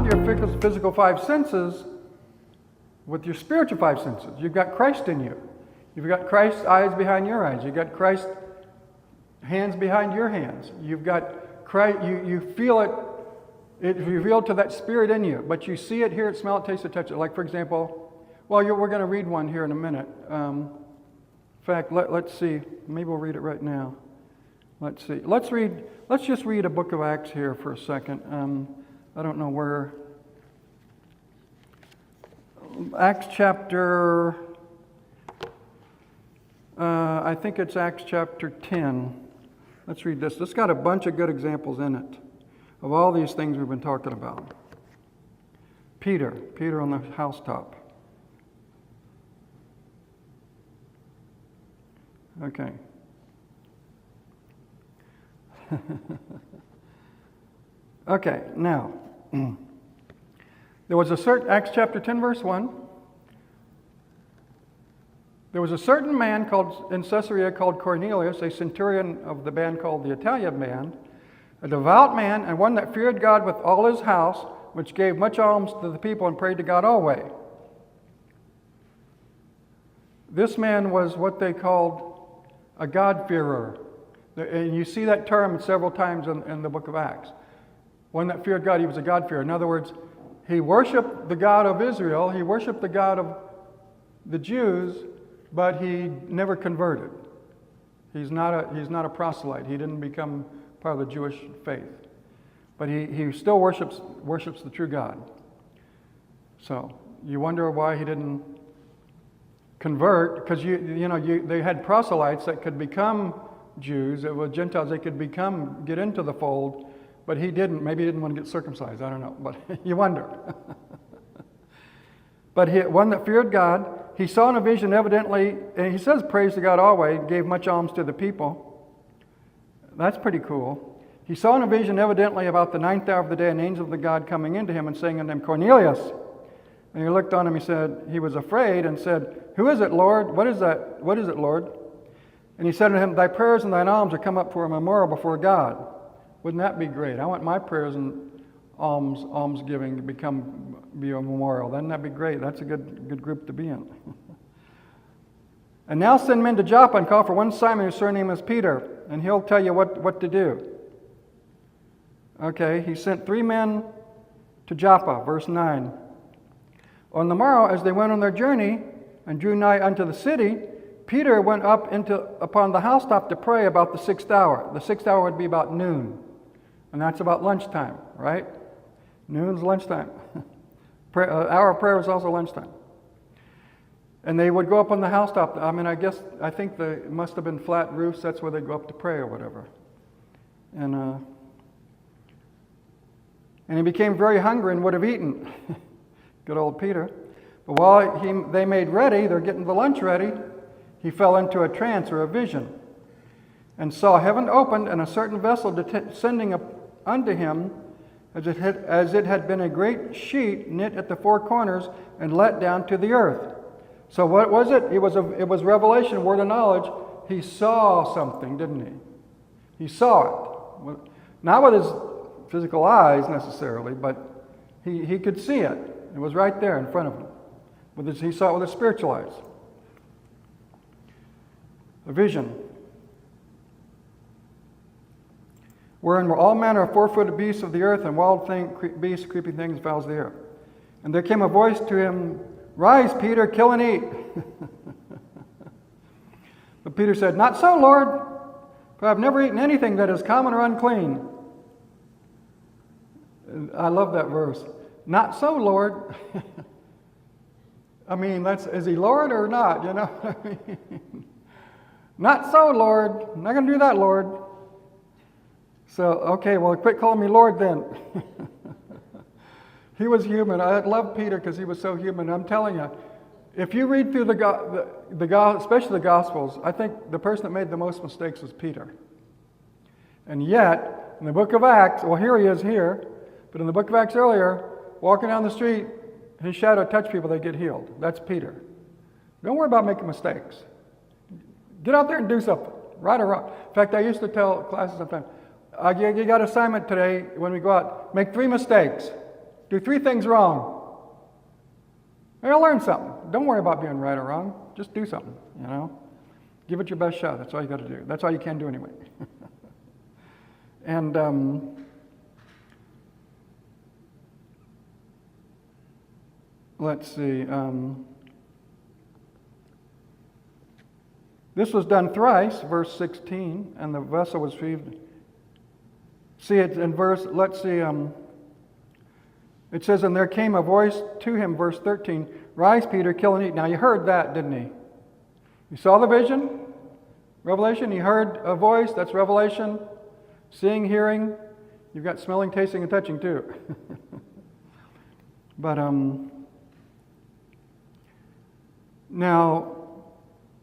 your physical five senses with your spiritual five senses. You've got Christ in you. You've got Christ's eyes behind your eyes. You've got Christ's hands behind your hands. You've got Christ, you feel it, it's revealed to that spirit in you, but you see it, hear it, smell it, taste it, touch it. Like, for example, well, we're going to read one here in a minute. In fact, let's see. Maybe we'll read it right now. Let's see. Let's just read a book of Acts here for a second. I don't know where. Acts chapter, I think it's Acts chapter 10. Let's read this. This got a bunch of good examples in it of all these things we've been talking about. Peter on the housetop. Okay. Okay, now, there was a certain, Acts chapter 10, verse 1. There was a certain man in Caesarea called Cornelius, a centurion of the band called the Italian band, a devout man, and one that feared God with all his house, which gave much alms to the people and prayed to God always. This man was what they called a God-fearer. And you see that term several times in the book of Acts. One that feared God, he was a God-fearer. In other words, he worshiped the God of Israel, he worshiped the God of the Jews, but he never converted. He's not a proselyte. He didn't become part of the Jewish faith. But he still worships the true God. So you wonder why he didn't convert, because they had proselytes that could become Jews. It was Gentiles, they could get into the fold, but he didn't. Maybe he didn't want to get circumcised. I don't know, but you wonder. But one that feared God, he saw in a vision evidently, and he says praise to God always, gave much alms to the people. That's pretty cool. He saw in a vision evidently about the 9th hour of the day an angel of the God coming into him and saying unto him, Cornelius. And he looked on him, he was afraid and said, Who is it, Lord? What is that? What is it, Lord? And he said to him, Thy prayers and thine alms are come up for a memorial before God. Wouldn't that be great? I want my prayers and almsgiving to be a memorial. Wouldn't that be great? That's a good group to be in. And now send men to Joppa and call for one Simon whose surname is Peter, and he'll tell you what to do. Okay, he sent 3 men to Joppa, verse 9. On the morrow, as they went on their journey and drew nigh unto the city, Peter went up upon the housetop to pray about the 6th hour. The 6th hour would be about noon, and that's about lunchtime, right? Noon's lunchtime. Hour of prayer is also lunchtime. And they would go up on the housetop. I think they must have been flat roofs. That's where they go up to pray or whatever. And he became very hungry and would have eaten. Good old Peter. But while they made ready, they're getting the lunch ready, he fell into a trance or a vision, and saw heaven opened and a certain vessel descending up unto him, as it had been a great sheet knit at the 4 corners and let down to the earth. So what was it? It was revelation, word of knowledge. He saw something, didn't he? He saw it. Not with his physical eyes necessarily, but he could see it. It was right there in front of him. He saw it with his spiritual eyes. A vision. Wherein were all manner of 4-footed beasts of the earth and wild beasts, creeping things, fowls of the air. And there came a voice to him, Rise, Peter, kill and eat. But Peter said, Not so, Lord, for I have never eaten anything that is common or unclean. I love that verse. Not so, Lord. Is he Lord or not? Not so, Lord. I'm not going to do that, Lord. So, okay, well, quit calling me Lord then. He was human. I love Peter because he was so human. I'm telling you, if you read through especially the Gospels, I think the person that made the most mistakes was Peter. And yet, in the book of Acts, well, here he is here, but in the book of Acts earlier, walking down the street, his shadow touched people, they get healed. That's Peter. Don't worry about making mistakes. Get out there and do something, right or wrong. In fact, I used to tell classes sometimes, you got assignment today when we go out, make 3 mistakes. Do 3 things wrong. You're going to learn something. Don't worry about being right or wrong. Just do something, you know. Give it your best shot. That's all you got to do. That's all you can do anyway. And let's see. This was done thrice, verse 16, and the vessel was received. See it in verse, let's see, it says, and there came a voice to him, verse 13, rise, Peter, kill and eat. Now you heard that, didn't he? You saw the vision, revelation. You heard a voice, that's revelation. Seeing, hearing, you've got smelling, tasting, and touching too. But now,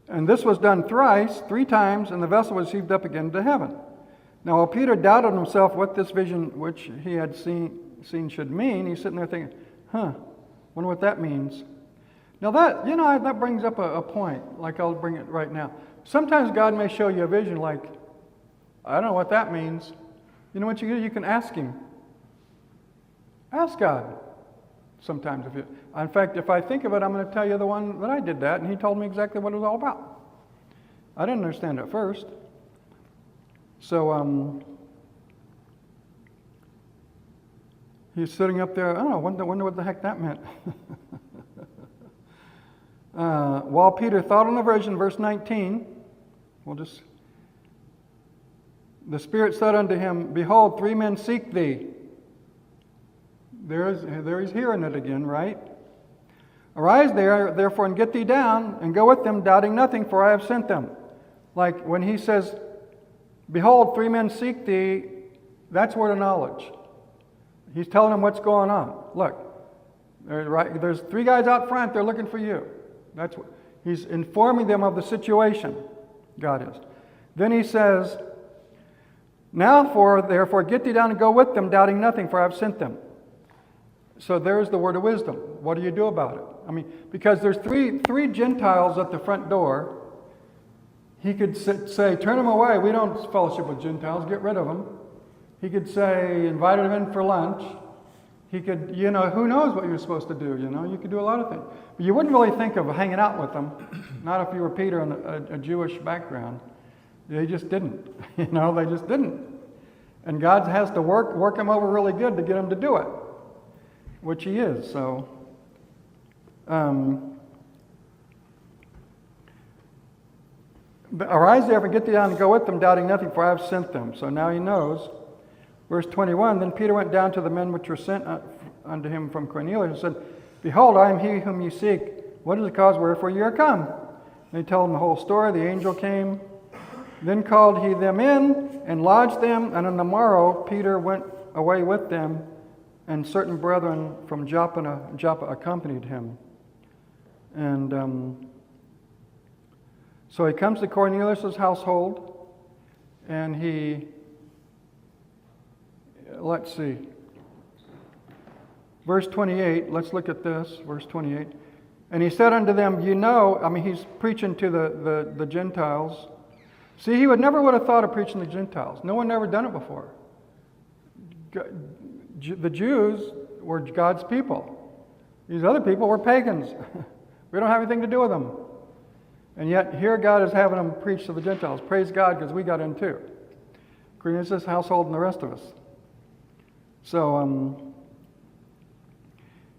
and this was done thrice, 3 times, and the vessel was received up again to heaven. Now, while Peter doubted himself what this vision which he had seen should mean, he's sitting there thinking, wonder what that means. Now that, that brings up a point, like I'll bring it right now. Sometimes God may show you a vision like, I don't know what that means. You know what you do? You can ask Him. Ask God. Sometimes in fact, if I think of it, I'm going to tell you the one that I did that, and He told me exactly what it was all about. I didn't understand it at first. So, he's sitting up there, I don't know, wonder what the heck that meant. While Peter thought on the vision, verse 19, the Spirit said unto him, behold, 3 men seek thee. There he's hearing it again, right? Arise therefore, and get thee down, and go with them, doubting nothing, for I have sent them. Like when he says, behold, 3 men seek thee, that's word of knowledge. He's telling them what's going on. Look, there's 3 guys out front, they're looking for you. He's informing them of the situation, God is. Then he says, now therefore get thee down and go with them, doubting nothing, for I have sent them. So there's the word of wisdom. What do you do about it? I mean, because there's three Gentiles at the front door. He could say, turn them away. We don't fellowship with Gentiles. Get rid of them. He could say, invite them in for lunch. He could, who knows what you're supposed to do, You could do a lot of things. But you wouldn't really think of hanging out with them, not if you were Peter in a Jewish background. They just didn't. They just didn't. And God has to work him over really good to get him to do it, which He is. So, arise therefore, get thee down and go with them, doubting nothing, for I have sent them. So now he knows. Verse 21, then Peter went down to the men which were sent unto him from Cornelius and said, behold, I am he whom ye seek. What is the cause wherefore ye are come? And he told them the whole story. The angel came. Then called he them in and lodged them. And on the morrow Peter went away with them, and certain brethren from Joppa accompanied him. And so he comes to Cornelius' household, and let's see. Verse 28, let's look at this, verse 28. And he said unto them, he's preaching to the Gentiles. See, he never would have thought of preaching to the Gentiles. No one ever done it before. The Jews were God's people. These other people were pagans. We don't have anything to do with them. And yet here God is having them preach to the Gentiles. Praise God, because we got in too. Cornelius' household and the rest of us. So,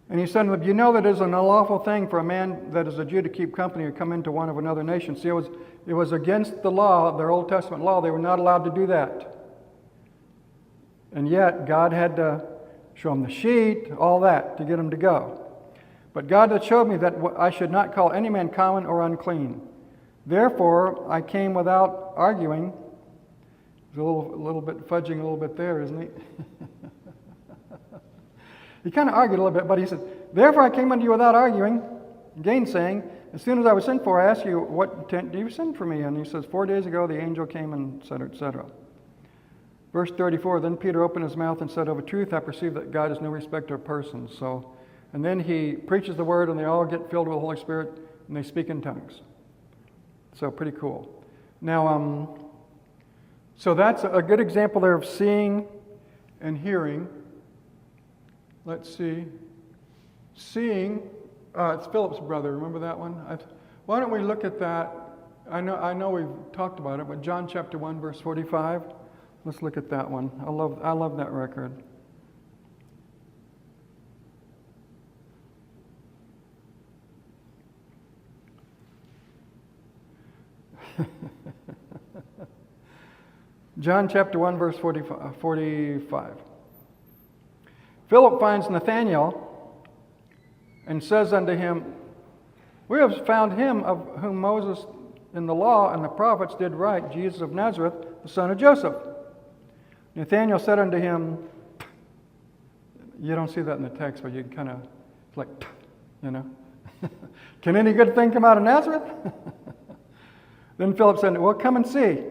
and he said to them, you know that it is an unlawful thing for a man that is a Jew to keep company or come into one of another nation. See, it was against the law, their Old Testament law. They were not allowed to do that. And yet, God had to show them the sheet, all that, to get them to go. But God had showed me that I should not call any man common or unclean. Therefore, I came without arguing. He's a little bit fudging a little bit there, isn't he? He kind of argued a little bit, but he said, therefore I came unto you without arguing, gainsaying. As soon as I was sent for, I asked you, what intent do you send for me? And he says, 4 days ago the angel came, and et cetera, et cetera. Verse 34, then Peter opened his mouth and said, of a truth I perceive that God is no respecter of persons. So, and then he preaches the word, and they all get filled with the Holy Spirit, and they speak in tongues. So pretty cool. Now, so that's a good example there of seeing and hearing. let's see. Seeing, it's Philip's brother. Remember that one? Why don't we look at that? I know we've talked about it, but John chapter 1, verse 45. Let's look at that one. I love that record. John chapter 1, verse 45. Philip finds Nathanael and says unto him, We have found him of whom Moses in the law and the prophets did write, Jesus of Nazareth, the son of Joseph. Nathanael said unto him, you don't see that in the text, but you kind of, it's like, you know. Can any good thing come out of Nazareth? Then Philip said, well, come and see.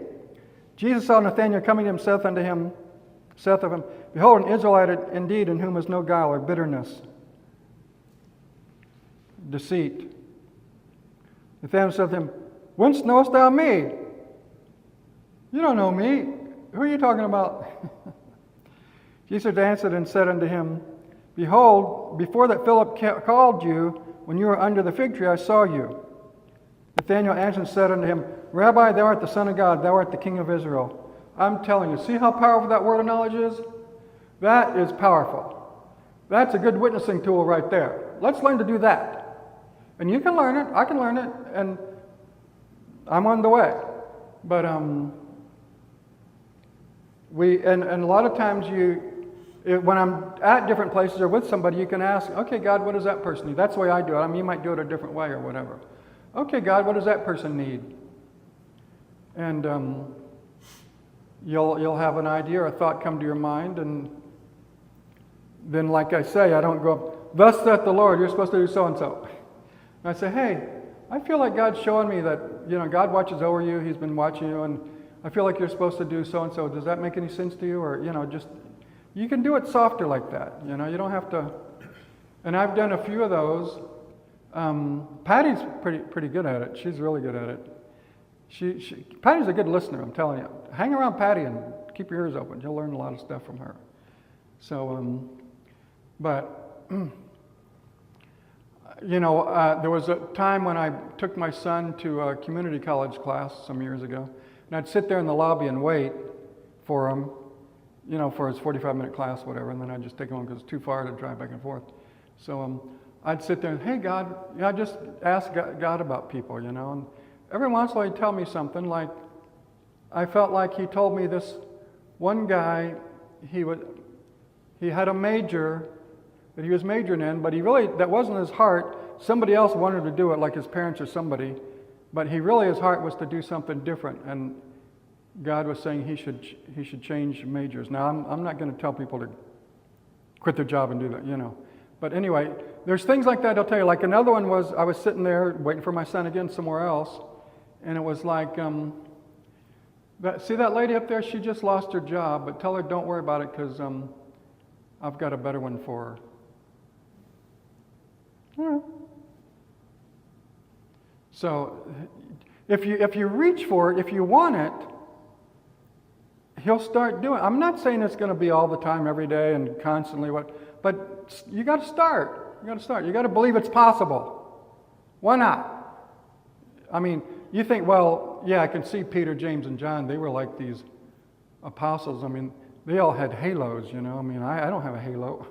Jesus saw Nathanael coming to him, saith of him, Behold, an Israelite indeed, in whom is no guile or bitterness, deceit. Nathanael said to him, Whence knowest thou me? You don't know me. Who are you talking about? Jesus answered and said unto him, Behold, before that Philip called you, when you were under the fig tree, I saw you. Nathanael answered and said unto him, Rabbi, thou art the Son of God, thou art the King of Israel. I'm telling you, see how powerful that word of knowledge is? That is powerful. That's a good witnessing tool right there. Let's learn to do that. And you can learn it, I can learn it, and I'm on the way. But and a lot of times when I'm at different places or with somebody, you can ask, okay, God, what does that person need? That's the way I do it. I mean, you might do it a different way or whatever. Okay, God, what does that person need? And you'll have an idea or a thought come to your mind, and then, like I say, I don't go, thus saith the Lord, you're supposed to do so-and-so. And I say, hey, I feel like God's showing me that, God watches over you, He's been watching you, and I feel like you're supposed to do so-and-so. Does that make any sense to you? Or, just, you can do it softer like that. You don't have to, and I've done a few of those. Patty's pretty good at it. She's really good at it. Patty's a good listener, I'm telling you. Hang around Patty and keep your ears open. You'll learn a lot of stuff from her. So, but, there was a time when I took my son to a community college class some years ago, and I'd sit there in the lobby and wait for him, for his 45-minute class, whatever, and then I'd just take him home because it's too far to drive back and forth. So I'd sit there and, hey, God, I just ask God about people, and every once in a while he'd tell me something, like I felt like he told me this one guy, he had a major that he was majoring in, but that wasn't his heart. Somebody else wanted to do it, like his parents or somebody, but his heart was to do something different, and God was saying he should change majors. Now, I'm not going to tell people to quit their job and do that, But anyway, there's things like that I'll tell you. Like another one was, I was sitting there waiting for my son again somewhere else, and it was like, see that lady up there? She just lost her job, but tell her don't worry about it because I've got a better one for her. Yeah. So, if you reach for it, if you want it, He'll start doing it. I'm not saying it's going to be all the time, every day, and constantly, but you got to start. You got to believe it's possible. Why not? I mean, you think, well, yeah, I can see Peter, James, and John. They were like these apostles. I mean, they all had halos, I mean, I don't have a halo.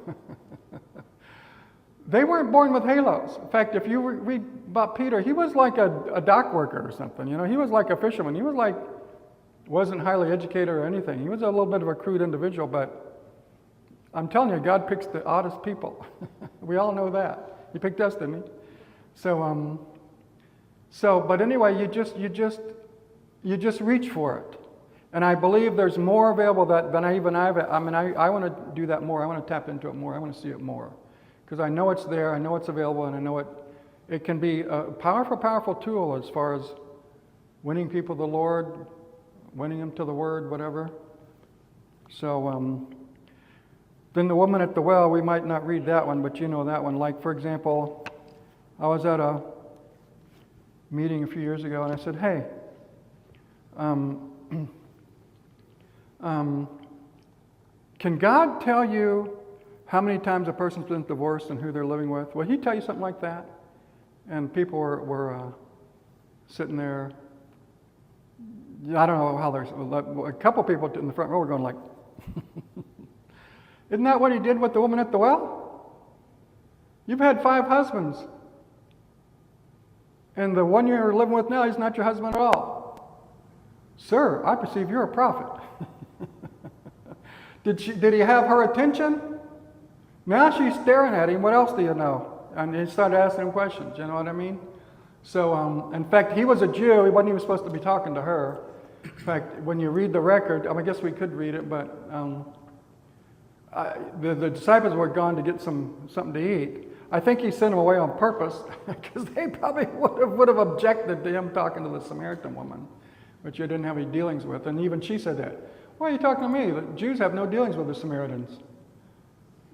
They weren't born with halos. In fact, if you read about Peter, he was like a dock worker or something. He was like a fisherman. He was wasn't highly educated or anything. He was a little bit of a crude individual, but I'm telling you, God picks the oddest people. We all know that. He picked us, didn't He? But anyway, you just reach for it. And I believe there's more available than I want to do that more. I want to tap into it more. I want to see it more. Because I know it's there, I know it's available, and I know it can be a powerful, powerful tool as far as winning people to the Lord, winning them to the Word, whatever. So, then the woman at the well, we might not read that one, but you know that one. Like, for example, I was at a meeting a few years ago, and I said, hey, can God tell you how many times a person's been divorced and who they're living with? Will he tell you something like that? And people were sitting there. I don't know how there's a couple people in the front row were going like, isn't that what he did with the woman at the well? You've had 5 husbands. And the one you're living with now, he's not your husband at all. Sir, I perceive you're a prophet. Did he have her attention? Now she's staring at him. What else do you know? And he started asking him questions. You know what I mean? So, in fact, he was a Jew. He wasn't even supposed to be talking to her. In fact, when you read the record, I guess we could read it, but the disciples were gone to get something to eat. I think he sent them away on purpose because they probably would have objected to him talking to the Samaritan woman, which he didn't have any dealings with. And even she said that. Why are you talking to me? The Jews have no dealings with the Samaritans.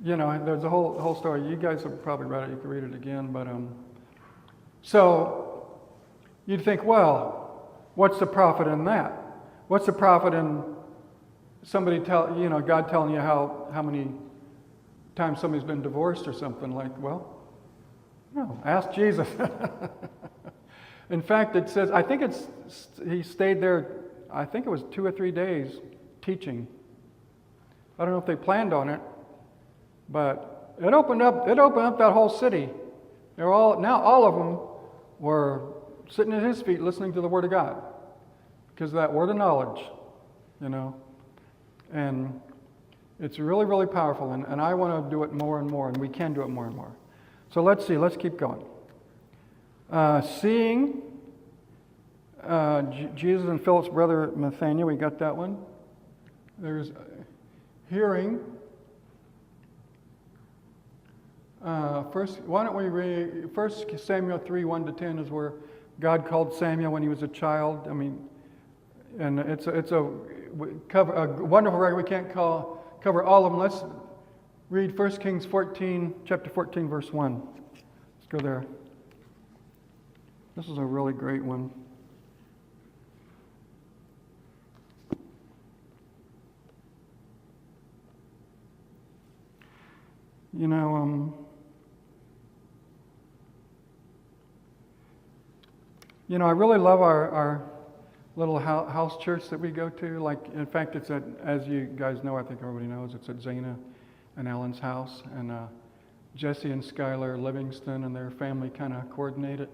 You know, there's a whole story. You guys have probably read it. You can read it again. But so you'd think, well, what's the profit in that? What's the profit in somebody God telling you how many times somebody's been divorced or something? Like, well, no, ask Jesus. In fact, it says, I think he stayed there, I think it was 2 or 3 days teaching. I don't know if they planned on it, but it opened up that whole city. All of them were sitting at his feet listening to the Word of God because of that word of knowledge, you know. And it's really, really powerful, and I want to do it more and more, and we can do it more and more. So let's keep going. Seeing Jesus and Philip's brother Nathanael, we got that one. There's hearing. Why don't we read 1 Samuel 3, 1-10 is where God called Samuel when he was a child. I mean, and it's a wonderful record. We can't cover all of them. Let's read 1 Kings 14, chapter 14, verse 1. Let's go there. This is a really great one. You know, I really love our little house church that we go to. Like, in fact, it's as you guys know, I think everybody knows, it's at Zana and Alan's house. And Jesse and Skylar Livingston and their family kind of coordinate it.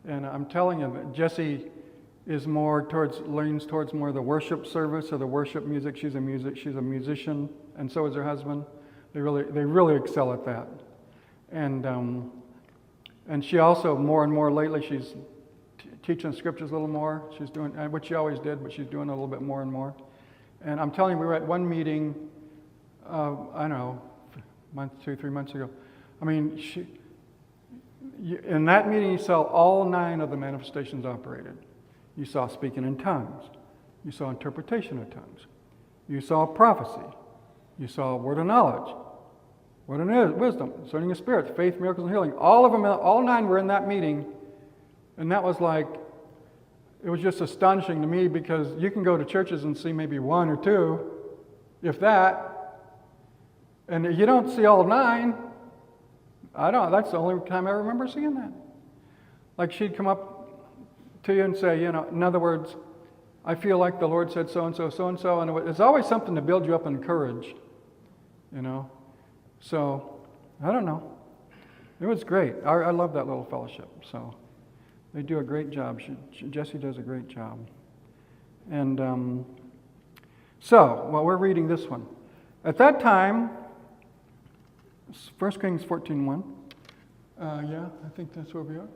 And I'm telling you, that Jesse is leans towards more the worship service or the worship music. She's a musician, and so is her husband. They really excel at that. And she also more and more lately she's teaching scriptures a little more. She's doing what she always did, but she's doing a little bit more and more. And I'm telling you, we were at one meeting, I don't know, 2-3 months ago. I mean, in that meeting you saw all 9 of the manifestations operated. You saw speaking in tongues. You saw interpretation of tongues. You saw prophecy. You saw word of knowledge, word of wisdom, discerning of spirits, faith, miracles, and healing. All 9 were in that meeting, and that was like, it was just astonishing to me because you can go to churches and see maybe 1 or 2, if that, and you don't see all 9. That's the only time I remember seeing that. Like she'd come up to you and say, in other words, I feel like the Lord said so-and-so, so-and-so, and it's always something to build you up and encourage, So, I don't know. It was great. I love that little fellowship. So, they do a great job. Jessie does a great job. And we're reading this one. At that time, 1 Kings 14:1. I think that's where we are.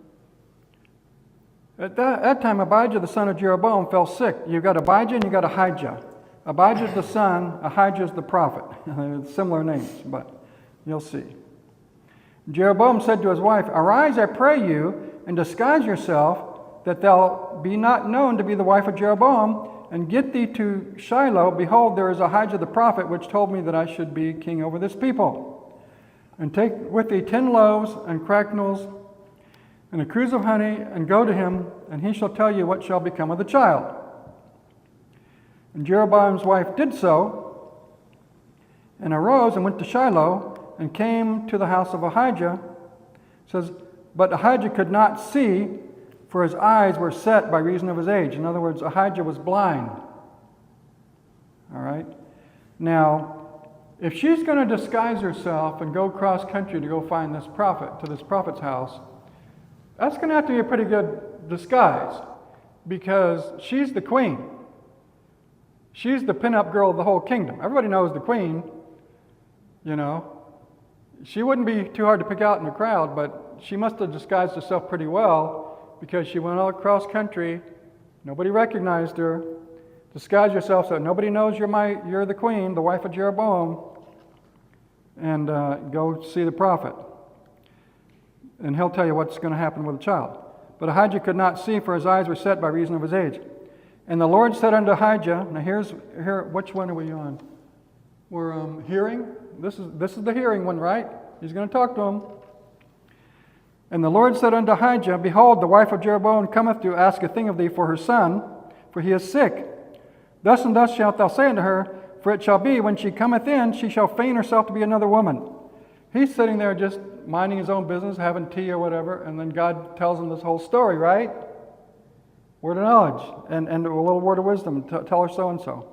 At that time, Abijah, the son of Jeroboam, fell sick. You've got Abijah and you've got Ahijah. Abijah is the son, Ahijah is the prophet. Similar names, but you'll see. Jeroboam said to his wife, Arise, I pray you, and disguise yourself, that thou be not known to be the wife of Jeroboam, and get thee to Shiloh. Behold, there is Ahijah the prophet, which told me that I should be king over this people. And take with thee 10 loaves and cracknels and a cruse of honey, and go to him, and he shall tell you what shall become of the child. And Jeroboam's wife did so, and arose and went to Shiloh, and came to the house of Ahijah. It says, but Ahijah could not see, for his eyes were set by reason of his age. In other words, Ahijah was blind. All right? Now, if she's going to disguise herself and go cross country to go find this prophet, to this prophet's house, that's going to have to be a pretty good disguise, because she's the queen. She's the pin-up girl of the whole kingdom. Everybody knows the queen, you know. She wouldn't be too hard to pick out in the crowd, but she must have disguised herself pretty well, because she went all across country. Nobody recognized her. Disguise yourself so nobody knows you're the queen, the wife of Jeroboam, and go see the prophet. And he'll tell you what's going to happen with the child. But Ahijah could not see, for his eyes were set by reason of his age. And the Lord said unto Ahijah, now here, which one are we on? We're hearing. This is the hearing one, right? He's going to talk to him. And the Lord said unto Ahijah, behold, the wife of Jeroboam cometh to ask a thing of thee for her son, for he is sick. Thus and thus shalt thou say unto her, for it shall be, when she cometh in, she shall feign herself to be another woman. He's sitting there just minding his own business, having tea or whatever, and then God tells him this whole story, right? Word of knowledge, and a little word of wisdom. Tell her so-and-so.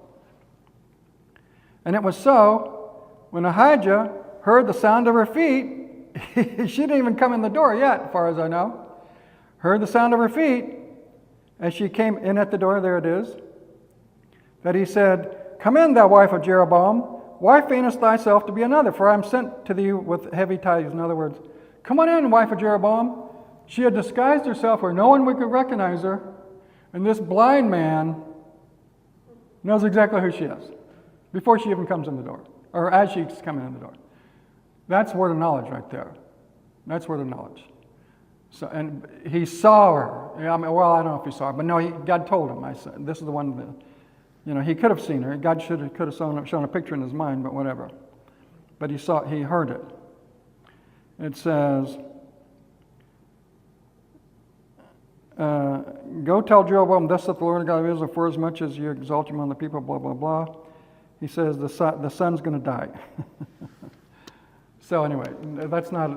And it was so, when Ahijah heard the sound of her feet, she didn't even come in the door yet, as far as I know. Heard the sound of her feet, as she came in at the door, there it is, that he said, come in, thou wife of Jeroboam. Why feignest thyself to be another? For I am sent to thee with heavy tidings. In other words, come on in, wife of Jeroboam. She had disguised herself where no one could recognize her. And this blind man knows exactly who she is before she even comes in the door, or as she's coming in the door. That's word of knowledge right there. That's word of knowledge. So, and he saw her. I don't know if he saw her, but no, God told him. I said, this is the one that, he could have seen her. God could have shown a picture in his mind, but whatever. But he heard it. It says, go tell Jeroboam, thus saith the Lord God of Israel, for as much as you exalt him among the people, blah, blah, blah. He says the son's going to die. So anyway, that's not,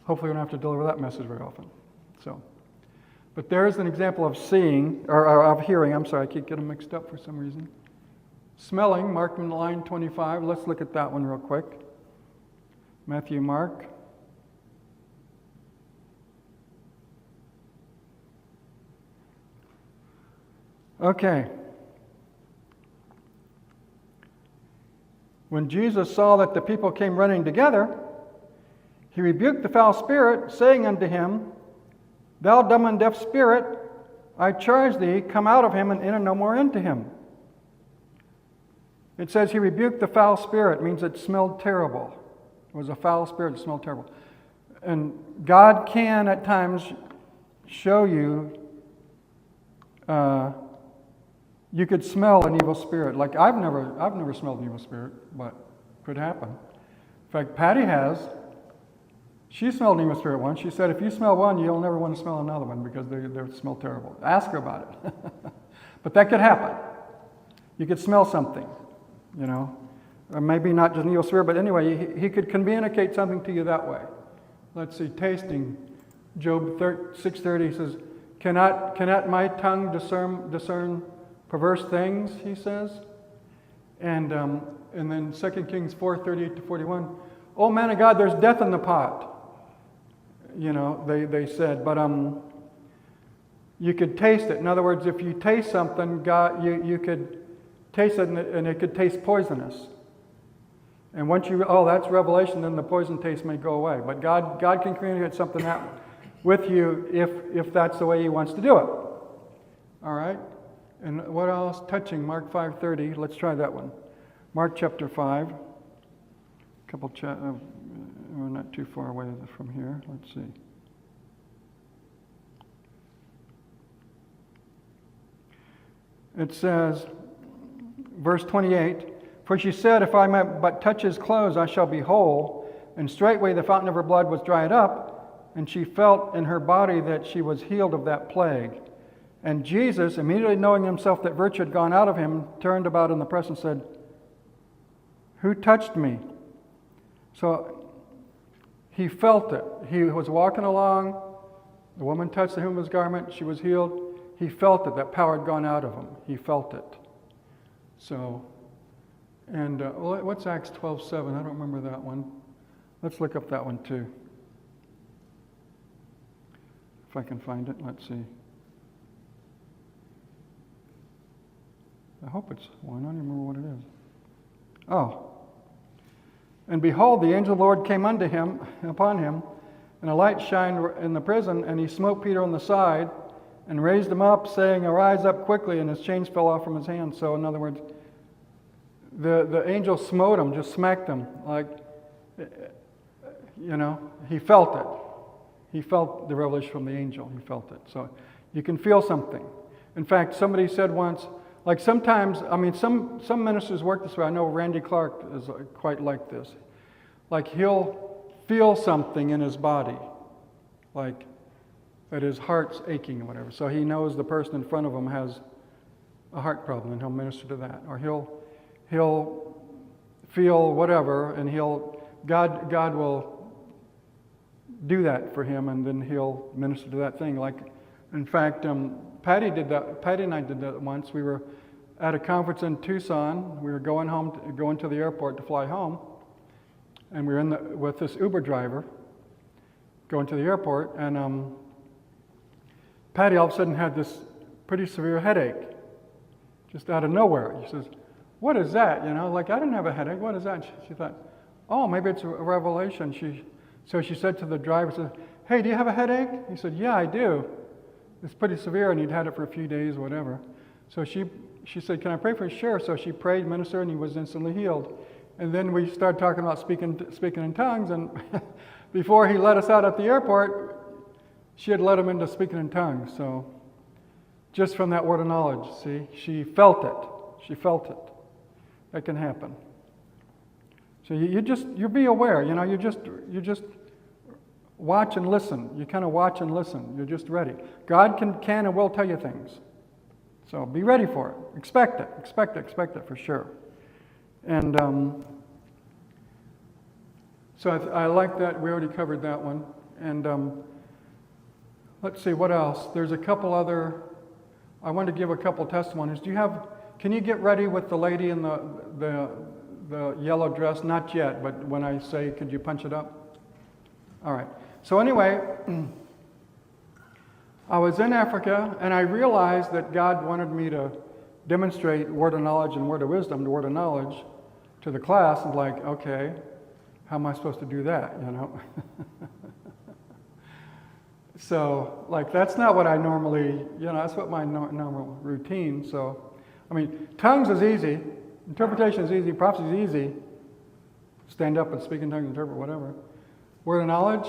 hopefully we don't have to deliver that message very often. So, but there's an example of seeing, or of hearing, I keep getting mixed up for some reason. Smelling, marked in line 25. Let's look at that one real quick. Matthew, Mark. Okay. When Jesus saw that the people came running together, he rebuked the foul spirit, saying unto him, thou dumb and deaf spirit, I charge thee, come out of him and enter no more into him. It says he rebuked the foul spirit, means it smelled terrible. It was a foul spirit that smelled terrible. And God can at times show you, you could smell an evil spirit. Like I've never smelled an evil spirit, but could happen. In fact, Patty has. She smelled an evil spirit once. She said, if you smell one, you'll never want to smell another one because they smell terrible. Ask her about it. But that could happen. You could smell something, or maybe not just an evil spirit, but anyway, he could communicate something to you that way. Let's see, tasting. Job 6:30 says, cannot my tongue discern perverse things, he says. And then 2 Kings 4:38-41, oh man of God, there's death in the pot. They said, but you could taste it. In other words, if you taste something, God, you could taste it and it could taste poisonous. And once that's revelation, then the poison taste may go away. But God can communicate something with you if that's the way he wants to do it. All right? And what else? Touching, Mark 5:30. Let's try that one. Mark chapter 5. We're not too far away from here. Let's see. It says, verse 28, for she said, if I might but touch his clothes, I shall be whole. And straightway the fountain of her blood was dried up, and she felt in her body that she was healed of that plague. And Jesus, immediately knowing himself that virtue had gone out of him, turned about in the press and said, who touched me? So he felt it. He was walking along. The woman touched the hem of his garment. She was healed. He felt it. That power had gone out of him. He felt it. So, and what's Acts 12:7? I don't remember that one. Let's look up that one too. If I can find it, let's see. I hope it's one. I don't remember what it is. Oh. And behold, the angel of the Lord came upon him, and a light shined in the prison, and he smote Peter on the side, and raised him up, saying, "Arise up quickly," and his chains fell off from his hands. So in other words, the angel smote him, just smacked him, like, he felt it. He felt the revelation from the angel. He felt it. So you can feel something. In fact, somebody said once, like sometimes, some ministers work this way. I know Randy Clark is quite like this. Like he'll feel something in his body, like that his heart's aching or whatever. So he knows the person in front of him has a heart problem, and he'll minister to that. Or he'll feel whatever, and God will do that for him, and then he'll minister to that thing. Like, in fact, Patty and I did that once. We were at a conference in Tucson. We were going to the airport to fly home, and we were with this Uber driver going to the airport, and Patty all of a sudden had this pretty severe headache, just out of nowhere. She says, "What is that?" Like, I didn't have a headache. What is that? She thought, "Oh, maybe it's a revelation." So she said to the driver, "Hey, do you have a headache?" He said, "Yeah, I do. It's pretty severe," and he'd had it for a few days or whatever. So she said, "Can I pray for you?" Sure. So she prayed, ministered, and he was instantly healed. And then we started talking about speaking in tongues, and before he let us out at the airport, she had led him into speaking in tongues. So just from that word of knowledge, see, she felt it. She felt it. That can happen. So you be aware. You just watch and listen. You kind of watch and listen. You're just ready. God can and will tell you things. So be ready for it. Expect it. Expect it for sure. And so I like that. We already covered that one. And let's see, what else? There's a couple other. I want to give a couple testimonies. Can you get ready with the lady in the yellow dress? Not yet, but when I say, could you punch it up? All right. So anyway, I was in Africa, and I realized that God wanted me to demonstrate word of knowledge and word of wisdom, the word of knowledge, to the class. And like, okay, how am I supposed to do that, So, like, that's not what I normally, that's what my normal routine. So, tongues is easy. Interpretation is easy. Prophecy is easy. Stand up and speak in tongues, interpret, whatever. Word of knowledge,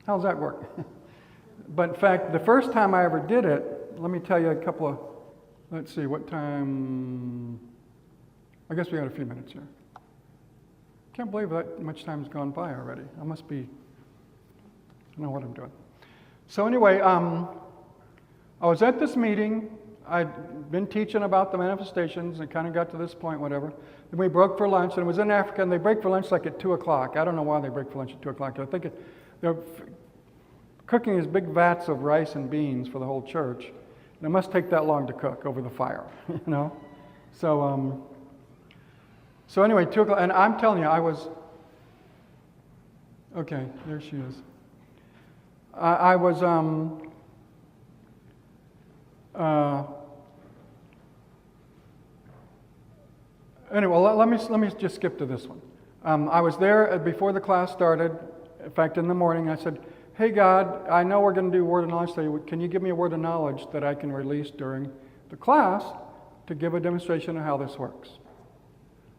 how does that work? But in fact, the first time I ever did it, let me tell you a couple of, let's see, what time, I guess we got a few minutes here. Can't believe that much time's gone by already. I don't know what I'm doing. So anyway, I was at this meeting. I'd been teaching about the manifestations and kind of got to this point, whatever. Then we broke for lunch, and it was in Africa, and they break for lunch like at 2 o'clock. I don't know why they break for lunch at 2 o'clock. I think they're cooking these big vats of rice and beans for the whole church. And it must take that long to cook over the fire, So anyway, 2 o'clock, and I'm telling you, I was, okay, there she is. I was, anyway, let me just skip to this one. I was there before the class started. In fact, in the morning, I said, "Hey God, I know we're going to do word of knowledge today. Can you give me a word of knowledge that I can release during the class to give a demonstration of how this works?"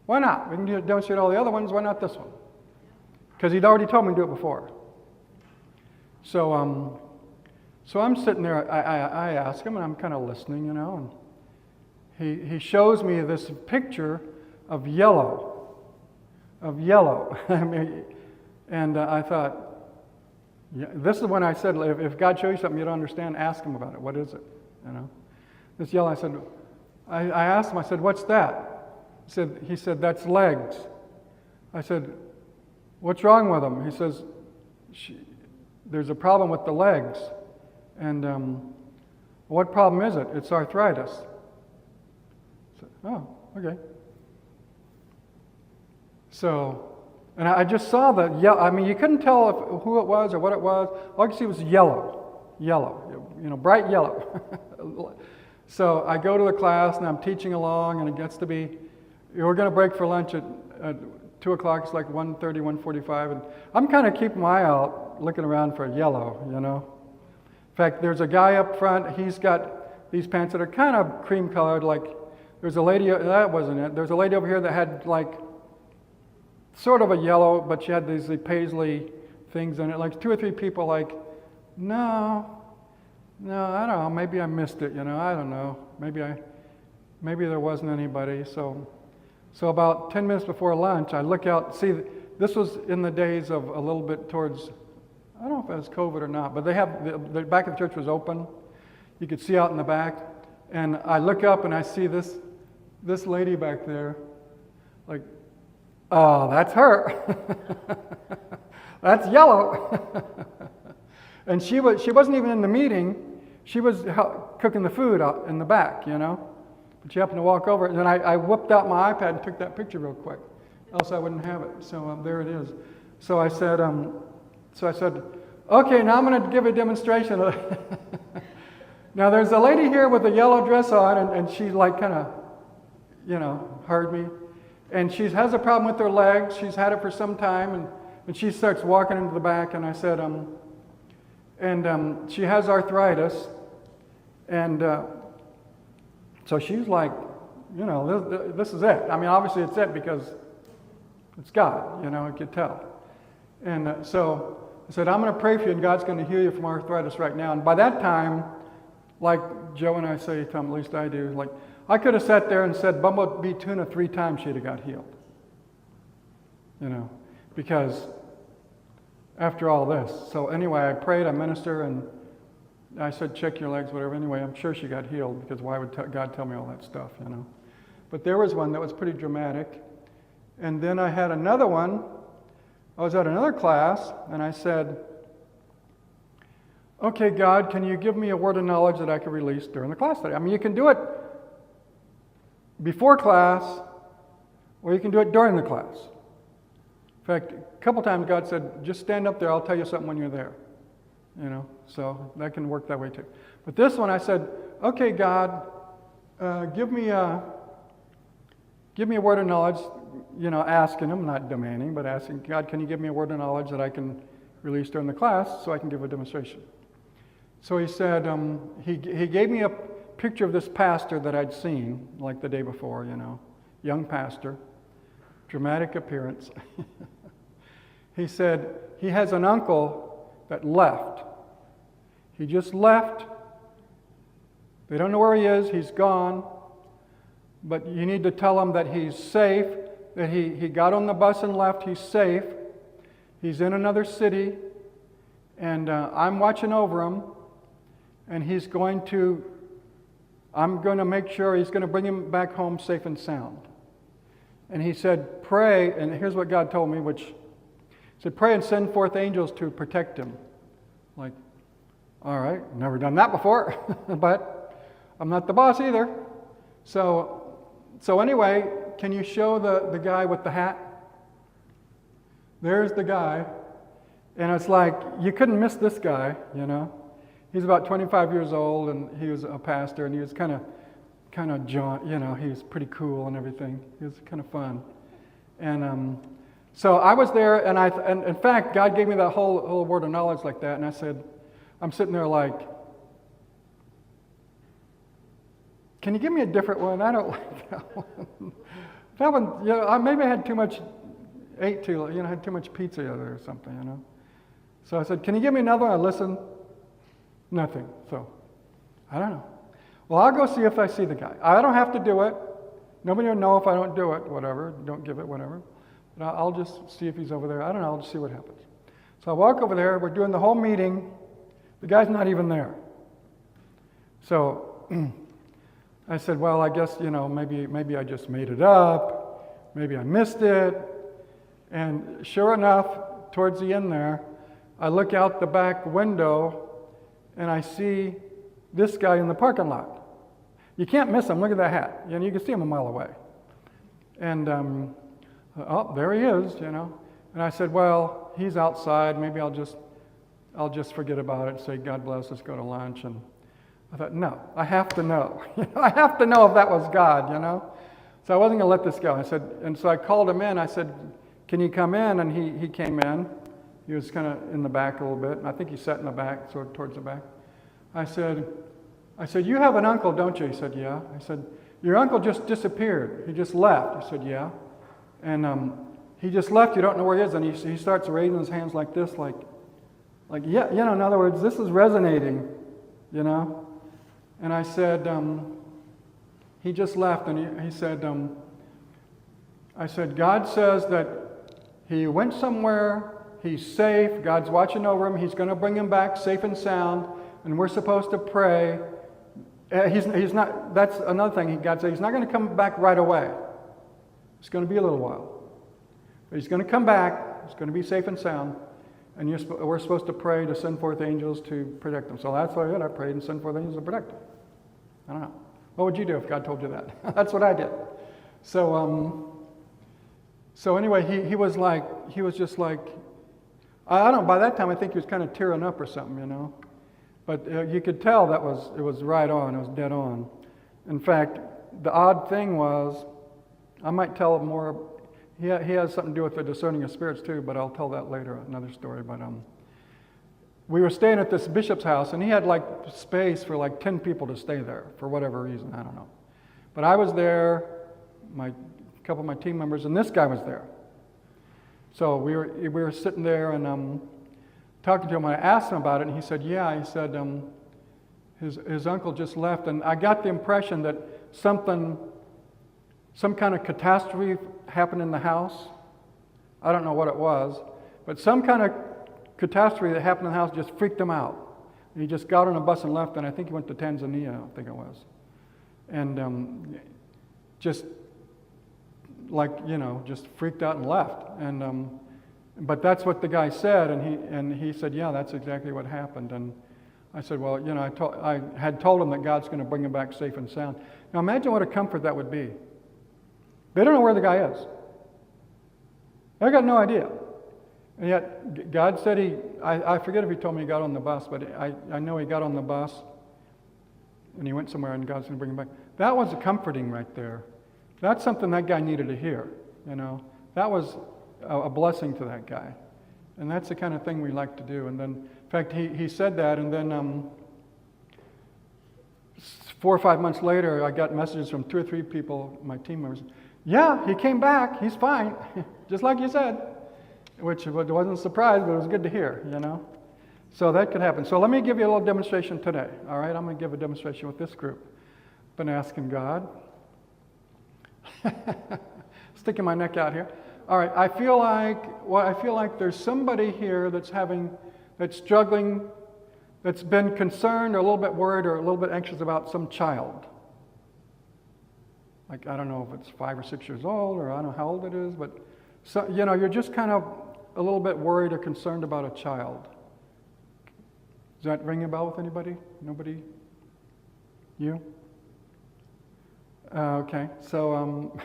Why not? We can demonstrate all the other ones. Why not this one? Because he'd already told me to do it before. So I'm sitting there. I ask him, and I'm kind of listening, and he shows me this picture of yellow. And I thought, yeah, this is when I said, if God shows you something you don't understand, ask him about it. What is it? This yellow. I asked him. I said, "What's that?" He said, "That's legs." I said, what's wrong with him? He says, there's a problem with the legs. And what problem is it? It's arthritis. I said, oh, okay. So, and I just saw the yellow. I mean, you couldn't tell who it was or what it was. All you could see was yellow, bright yellow. So I go to the class and I'm teaching along, and it gets to be, we're going to break for lunch at 2 o'clock. It's like 1:30, 1:45, and I'm kind of keeping my eye out, looking around for yellow, In fact, there's a guy up front. He's got these pants that are kind of cream colored. Like there's a lady, that wasn't it. There's a lady over here that had like sort of a yellow, but she had these paisley things in it. Like 2 or 3 people like, no, I don't know. Maybe I missed it. I don't know. Maybe there wasn't anybody. So about 10 minutes before lunch, I look out. See, this was in the days of a little bit towards, I don't know if it was COVID or not, but they have the back of the church was open. You could see out in the back, and I look up and I see this lady back there, like, oh, that's her. That's yellow. And she wasn't even in the meeting. She was cooking the food out in the back, But she happened to walk over, and then I whipped out my iPad and took that picture real quick, else I wouldn't have it. So there it is. So I said, okay, now I'm going to give a demonstration. Now there's a lady here with a yellow dress on, and she like kind of, heard me. And she has a problem with her legs. She's had it for some time, and she starts walking into the back, and I said, she has arthritis, and so she's like, this is it. I mean, obviously it's it because it's God, I could tell. And so I said, I'm going to pray for you, and God's going to heal you from arthritis right now. And by that time, like Joe and I say, Tom, at least I do, like I could have sat there and said bumblebee tuna 3 times, she'd have got healed. Because after all this. So anyway, I prayed, I ministered, and I said, check your legs, whatever. Anyway, I'm sure she got healed, because why would God tell me all that stuff, But there was one that was pretty dramatic. And then I had another one. I was at another class, and I said, okay, God, can you give me a word of knowledge that I can release during the class today? I mean, you can do it before class, or you can do it during the class. In fact, a couple times God said, just stand up there, I'll tell you something when you're there. So that can work that way too. But this one I said, okay, God, give me a word of knowledge, asking him, not demanding, but asking, God, can you give me a word of knowledge that I can release during the class so I can give a demonstration? So he said, he gave me a picture of this pastor that I'd seen like the day before, young pastor, dramatic appearance. He said, he has an uncle that left. He just left. They don't know where he is. He's gone. But you need to tell him that he's safe, that he got on the bus and left. He's safe. He's in another city. And I'm watching over him. And I'm going to make sure he's going to bring him back home safe and sound. And he said, pray, and here's what God told me, he said, pray and send forth angels to protect him. Like, all right, never done that before, but I'm not the boss either. So anyway, can you show the guy with the hat? There's the guy. And it's like, you couldn't miss this guy, He's about 25 years old, and he was a pastor, and he was kind of jaunt, he was pretty cool and everything. He was kind of fun. And so I was there, and in fact, God gave me that whole word of knowledge like that, and I said, I'm sitting there like, can you give me a different one? I don't like that one. That one, maybe I had too much, had too much pizza or something, So I said, can you give me another one? I listened. Nothing. So, I don't know. Well, I'll go see if I see the guy. I don't have to do it. Nobody will know if I don't do it, whatever. Don't give it, whatever. But I'll just see if he's over there. I don't know. I'll just see what happens. So I walk over there. We're doing the whole meeting. The guy's not even there. So I said, well, I guess, maybe I just made it up. Maybe I missed it. And sure enough, towards the end there, I look out the back window and I see this guy in the parking lot. You can't miss him. Look at that hat. You know, you can see him a mile away. And oh, there he is. You know. And I said, well, he's outside. Maybe I'll just forget about it and say, God bless, let's go to lunch. And I thought, no, I have to know. I have to know if that was God. You know. So I wasn't going to let this go. I said, and so I called him in. I said, can you come in? And he came in. He was kind of in the back a little bit. And I think he sat in the back, sort of towards the back. I said, you have an uncle, don't you? He said, yeah. I said, your uncle just disappeared. He just left. He said, yeah. And he just left. You don't know where he is. And he starts raising his hands like this, like, yeah, you know, in other words, this is resonating, you know. And I said, he just left. And he said, I said, God says that he went somewhere. He's safe. God's watching over him. He's going to bring him back safe and sound. And we're supposed to pray. He's not. That's another thing. God said he's not going to come back right away. It's going to be a little while. But he's going to come back. He's going to be safe and sound. And we're supposed to pray to send forth angels to protect him. So that's what I did. I prayed and sent forth angels to protect him. I don't know. What would you do if God told you that? That's what I did. So anyway, he was just like, I don't know, by that time I think he was kind of tearing up or something, you know. But you could tell it was right on, it was dead on. In fact, the odd thing was, I might tell more, he has something to do with the discerning of spirits too, but I'll tell that later, another story. But we were staying at this bishop's house, and he had like space for like 10 people to stay there, for whatever reason, I don't know. But I was there, a couple of my team members, and this guy was there. So we were sitting there and talking to him. I asked him about it, and he said, yeah. He said his uncle just left, and I got the impression that some kind of catastrophe happened in the house. I don't know what it was, but some kind of catastrophe that happened in the house just freaked him out. And he just got on a bus and left, and I think he went to Tanzania, I think it was. And just like, you know, just freaked out and left. And but that's what the guy said, and he said, yeah, that's exactly what happened. And I said, well, you know, I had told him that God's going to bring him back safe and sound. Now imagine what a comfort that would be. They don't know where the guy is. They got no idea. And yet God said I forget if he told me he got on the bus, but I know he got on the bus and he went somewhere and God's going to bring him back. That was comforting right there. That's something that guy needed to hear, you know. That was a blessing to that guy. And that's the kind of thing we like to do. And then, in fact, he said that, and then 4 or 5 months later, I got messages from 2 or 3 people, my team members. Yeah, he came back. He's fine, just like you said, which wasn't a surprise, but it was good to hear, you know. So that could happen. So let me give you a little demonstration today, all right? I'm going to give a demonstration with this group. Been asking God. Sticking my neck out here. All right, I feel like there's somebody here that's struggling, that's been concerned or a little bit worried or a little bit anxious about some child. Like, I don't know if it's 5 or 6 years old, or I don't know how old it is, but so, you know, you're just kind of a little bit worried or concerned about a child. Does that ring a bell with anybody? Nobody? You? Okay, so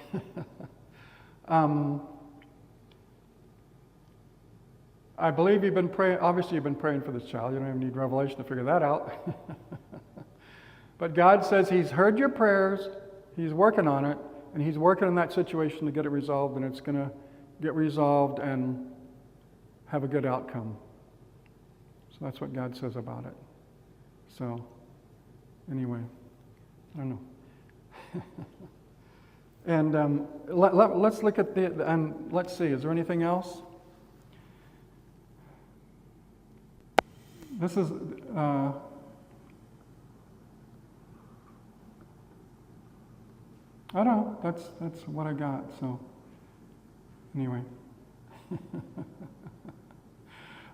I believe you've been praying. Obviously, you've been praying for this child. You don't even need revelation to figure that out. But God says He's heard your prayers. He's working on it, and He's working on that situation to get it resolved, and it's going to get resolved and have a good outcome. So that's what God says about it. So, anyway, I don't know. And let's look at and let's see, is there anything else? This is, I don't know, that's what I got, so anyway.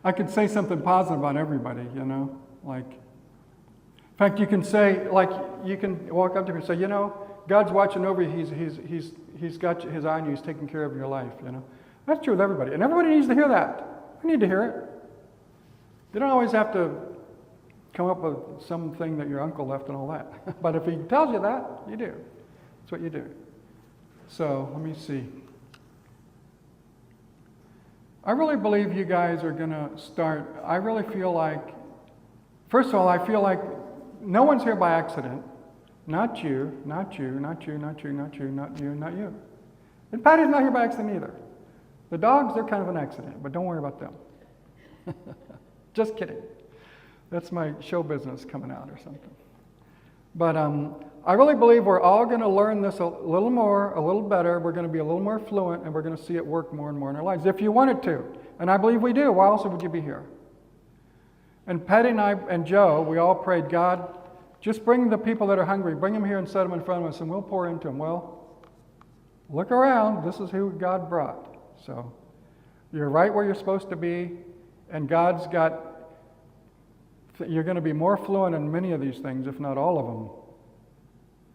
I could say something positive about everybody, you know, like, in fact, you can say, like, you can walk up to me and say, you know, God's watching over you. He's got His eye on you. He's taking care of your life, you know. That's true with everybody. And everybody needs to hear that. I need to hear it. You don't always have to come up with something that your uncle left and all that. But if he tells you that, you do. That's what you do. So, let me see. I really believe you guys are going to start. I really feel like, first of all, I feel like no one's here by accident. Not you, not you, not you, not you, not you, not you, not you. And Patty's not here by accident either. The dogs, they're kind of an accident, but don't worry about them. Just kidding. That's my show business coming out or something. But I really believe we're all going to learn this a little more, a little better. We're going to be a little more fluent, and we're going to see it work more and more in our lives. If you wanted to, and I believe we do, why else would you be here? And Patty and I and Joe, we all prayed, God, just bring the people that are hungry, bring them here and set them in front of us, and we'll pour into them. Well, look around. This is who God brought. So you're right where you're supposed to be, and God's got, you're going to be more fluent in many of these things, if not all of them.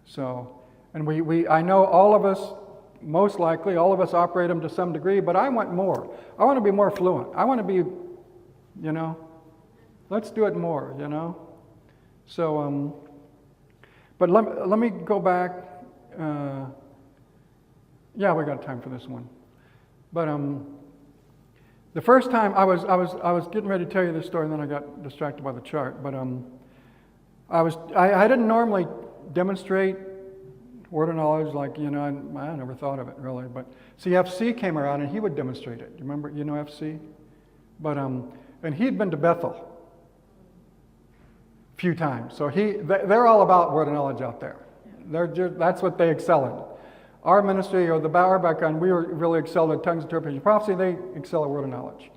So, and I know all of us, most likely, all of us operate them to some degree, but I want more. I want to be more fluent. I want to be, let's do it more, So, but let me go back. Yeah, we got time for this one. But the first time I was getting ready to tell you this story, and then I got distracted by the chart. But I didn't normally demonstrate word of knowledge like I never thought of it really. But see, FC came around and he would demonstrate it. You remember? You know FC? But and he'd been to Bethel a few times, so they're all about word of knowledge out there. That's what they excel in. Our ministry, or our background, we were really excelled at tongues, interpretation, prophecy. They excel at word of knowledge.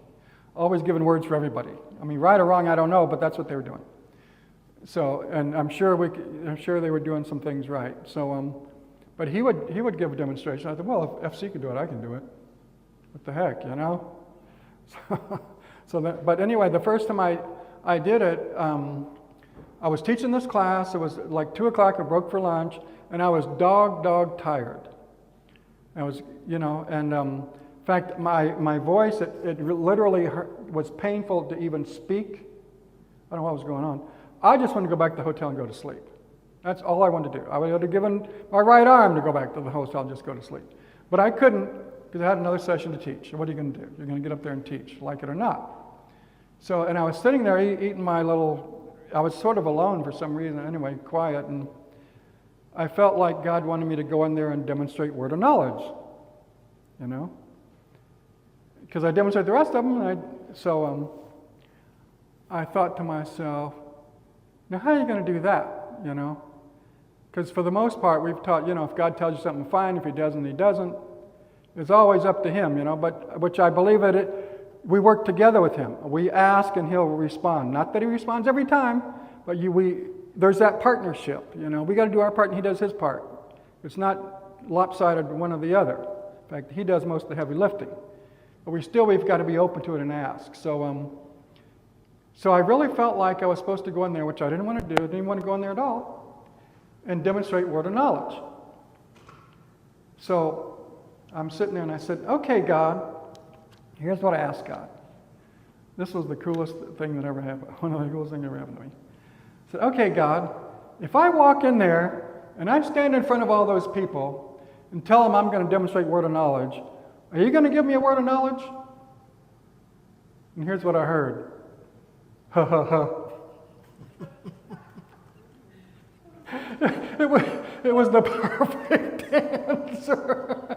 Always giving words for everybody. I mean, right or wrong, I don't know, but that's what they were doing. So, and I'm sure they were doing some things right. So, but he would give a demonstration. I thought, well, if FC could do it, I can do it. What the heck, But anyway, the first time I did it, I was teaching this class. It was like 2 o'clock. I broke for lunch, and I was dog tired. I was, and in fact, my voice, it literally was painful to even speak. I don't know what was going on. I just wanted to go back to the hotel and go to sleep. That's all I wanted to do. I would have given my right arm to go back to the hotel and just go to sleep. But I couldn't because I had another session to teach. So what are you going to do? You're going to get up there and teach, like it or not. So, and I was sitting there eating my I was sort of alone for some reason anyway, quiet, and I felt like God wanted me to go in there and demonstrate word of knowledge, because I demonstrated the rest of them, and I thought to myself, now how are you going to do that, Because for the most part, we've taught, if God tells you something, fine. If He doesn't, He doesn't. It's always up to Him, but which I believe we work together with Him. We ask and He'll respond. Not that He responds every time, but there's that partnership, We got to do our part and He does His part. It's not lopsided one or the other. In fact, He does most of the heavy lifting. But we've got to be open to it and ask. So I really felt like I was supposed to go in there, which I didn't want to do. I didn't want to go in there at all, and demonstrate word of knowledge. So I'm sitting there and I said, okay, God, here's what I asked God. This was the coolest thing that ever happened. One of the coolest things that ever happened to me. I said, okay, God, if I walk in there and I stand in front of all those people and tell them I'm going to demonstrate word of knowledge, are you going to give me a word of knowledge? And here's what I heard. Ha ha ha. It was the perfect answer.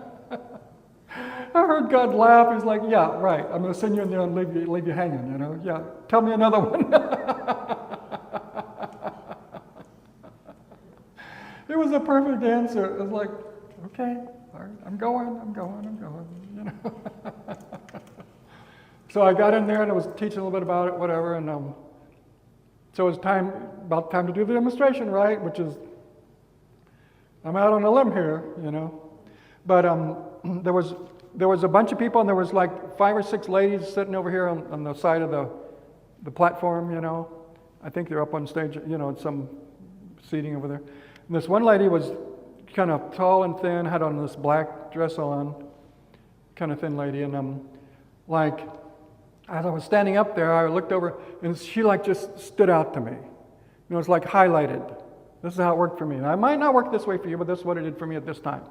I heard God laugh. He's like, yeah, right. I'm going to send you in there and leave you hanging, Yeah, tell me another one. It was a perfect answer. It was like, okay, all right, I'm going. So I got in there and I was teaching a little bit about it, whatever, and so it was about time to do the demonstration, right? Which is, I'm out on a limb here, But there was a bunch of people, and there was like 5 or 6 ladies sitting over here on the side of the platform, I think they're up on stage, some seating over there. And this one lady was kind of tall and thin, had on this black dress on, kind of thin lady, and like as I was standing up there, I looked over, and she like just stood out to me. It was like highlighted. This is how it worked for me. And it might not work this way for you, but this is what it did for me at this time.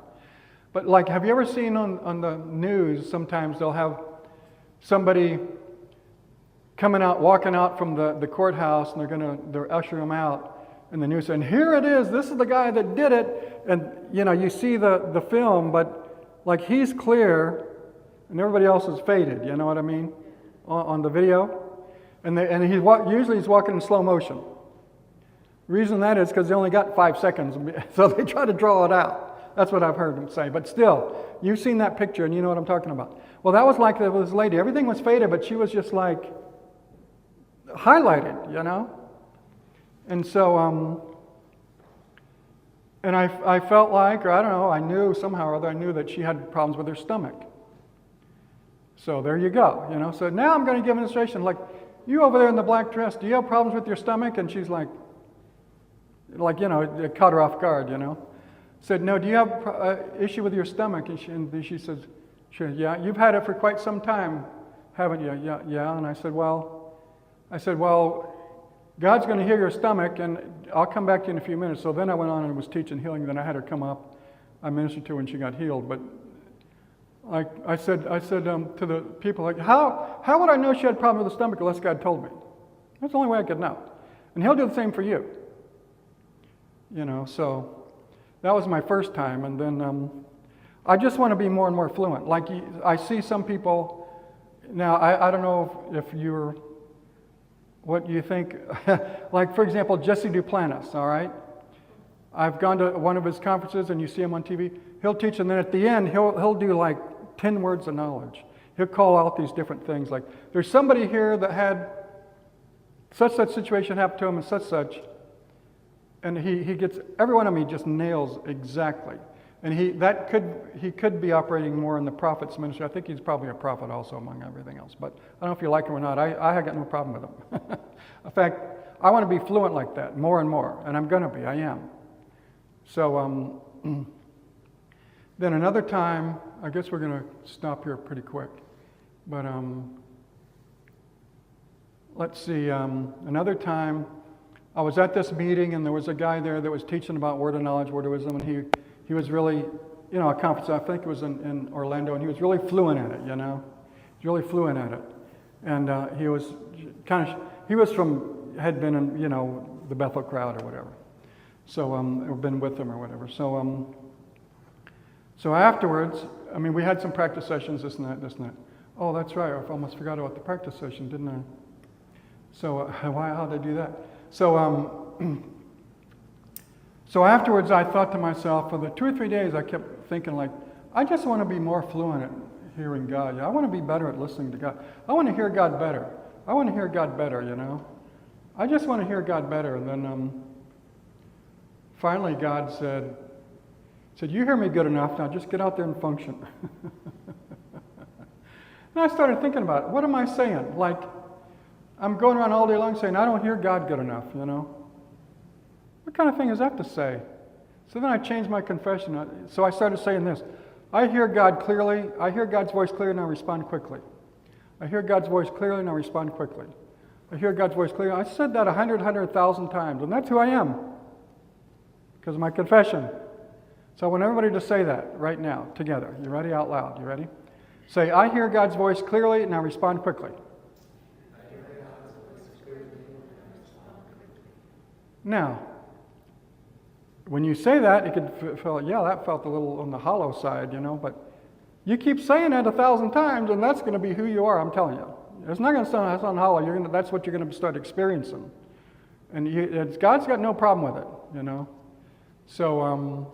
But like, have you ever seen on the news, sometimes they'll have somebody coming out, walking out from the courthouse, and they're ushering them out, and the news saying, here it is, this is the guy that did it, and you see the film, but like he's clear, and everybody else is faded, you know what I mean, on the video, and usually he's walking in slow motion. The reason that is because they only got 5 seconds, so they try to draw it out. That's what I've heard them say. But still, you've seen that picture and you know what I'm talking about. Well, that was like this lady. Everything was faded, but she was just like highlighted, you know? And so, and I felt like, or I don't know, I knew somehow or other, I knew that she had problems with her stomach. So there you go, you know? So now I'm going to give an illustration. Like, you over there in the black dress, do you have problems with your stomach? And she's like, it caught her off guard, you know. Said, no, do you have an issue with your stomach? And she says, sure, yeah, you've had it for quite some time, haven't you? Yeah. And I said, well, God's going to heal your stomach, and I'll come back to you in a few minutes. So then I went on and was teaching healing. Then I had her come up. I ministered to her when she got healed. But I said to the people, like, how would I know she had a problem with the stomach unless God told me? That's the only way I could know. And He'll do the same for you. You know, so that was my first time. And then I just want to be more and more fluent. Like I see some people, now I don't know if you're, what you think, like for example, Jesse Duplantis, all right? I've gone to one of his conferences and you see him on TV. He'll teach, and then at the end, he'll do like 10 words of knowledge. He'll call out these different things, like there's somebody here that had such situation happen to him and such. And he gets, every one of them he just nails exactly. And he could be operating more in the prophet's ministry. I think he's probably a prophet also among everything else. But I don't know if you like him or not. I have got no problem with him. In fact, I want to be fluent like that more and more. And I'm going to be. I am. So then another time, I guess we're going to stop here pretty quick. But let's see, another time, I was at this meeting and there was a guy there that was teaching about word of knowledge, word of wisdom, and he was really, a conference, I think it was in Orlando, and he was really fluent at it, you know. He was really fluent at it. And he was had been in, the Bethel crowd or whatever. So, or been with them or whatever. So, so afterwards, we had some practice sessions, this and that. Oh, that's right, I almost forgot about the practice session, didn't I? So, how did I do that? So, so afterwards I thought to myself, for the 2 or 3 days I kept thinking like, I just want to be more fluent at hearing God. I want to be better at listening to God. I want to hear God better. I want to hear God better, I just want to hear God better. And then finally God said, you hear me good enough, now just get out there and function. And I started thinking about it. What am I saying? Like, I'm going around all day long saying, I don't hear God good enough, What kind of thing is that to say? So then I changed my confession. So I started saying this. I hear God clearly. I hear God's voice clearly and I respond quickly. I hear God's voice clearly and I respond quickly. I hear God's voice clearly. I said that 100,000 times, and that's who I am because of my confession. So I want everybody to say that right now together. You ready? Out loud. You ready? Say, I hear God's voice clearly and I respond quickly. Now, when you say that, it could feel, that felt a little on the hollow side, but you keep saying that 1,000 times, and that's going to be who you are, I'm telling you. It's not going to sound hollow. That's what you're going to start experiencing. And God's got no problem with it, So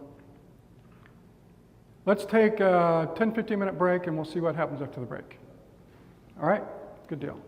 let's take a 10, 15-minute break, and we'll see what happens after the break. All right? Good deal.